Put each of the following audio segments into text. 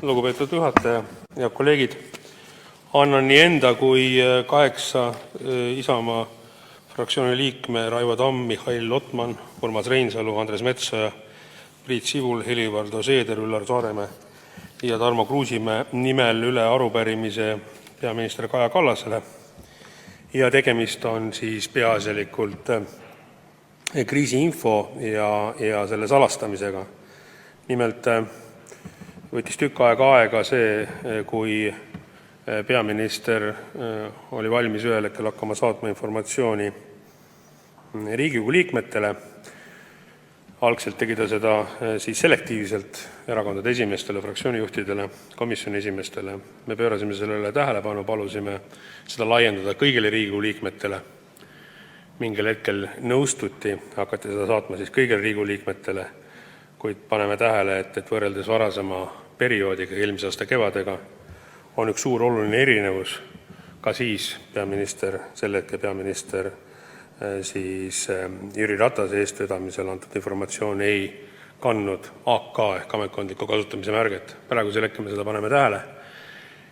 lugupeetud juhataja ja kolleegid. Annan nii enda kui 8 Isamaa fraktsiooni liikme Raivo Tamm, Mihhail Lotman, Urmas Reinsalu, Andres Metsoja, Priit Sibul, Helir-Valdor Seeder, Üllar Saaremäe ja Tarmo Kruusimäe nimel üle arupärimise peaminister Kaja Kallasele. Ja tegemist on siis peaasjalikult kriisiinfo ja selle salastamisega. Nimelt võttis tükk aega see, kui peaminister oli valmis ühel hetkel hakkama saatma informatsiooni Riigikogu liikmetele. Algselt tegi ta seda siis selektiivselt erakondade esimeestele, fraktsioonijuhtidele, komisjoni esimeestele. Me pöörasime sellele tähelepanu, palusime seda laiendada kõigile Riigikogu liikmetele. Mingil hetkel nõustuti, hakati seda saatma siis kõigile Riigikogu liikmetele, kuid paneme tähele, et võrreldes varasema perioodiga, eelmise aasta kevadega, on üks suur oluline erinevus. Ka siis sel hetkel peaminister siis Jüri Ratase eestvedamisel antud informatsioon ei kandnud AK ehk ametkondliku kasutamise märget. Praegusel hetkel me seda paneme tähele.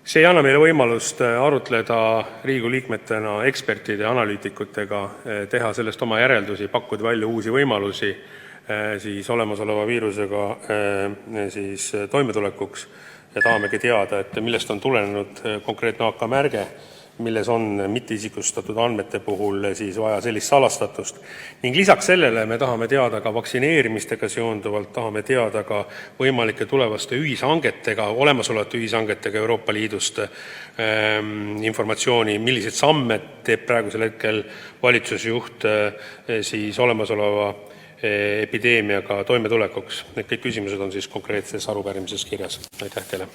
See ei anna meile võimalust arutleda Riigikogu liikmetena ekspertide ja analüütikutega, teha sellest oma järeldusi, pakkuda välja uusi võimalusi siis olemasoleva viirusega siis toimetulekuks. Ja tahamegi teada, et millest on tulenenud konkreetne AK märge, milles on mitteisikustatud andmete puhul siis vaja sellist salastatust. Ning lisaks sellele me tahame teada ka vaktsineerimistega seonduvalt, tahame teada ka võimalike tulevaste ühishangetega, olemasolevate ühishangetega Euroopa Liidust informatsiooni, milliseid samme teeb praegusel hetkel valitsusjuht siis olemasoleva epideemiaga toimetulekuks. Need kõik küsimused on siis konkreetses arupärimises kirjas. Aitäh teile!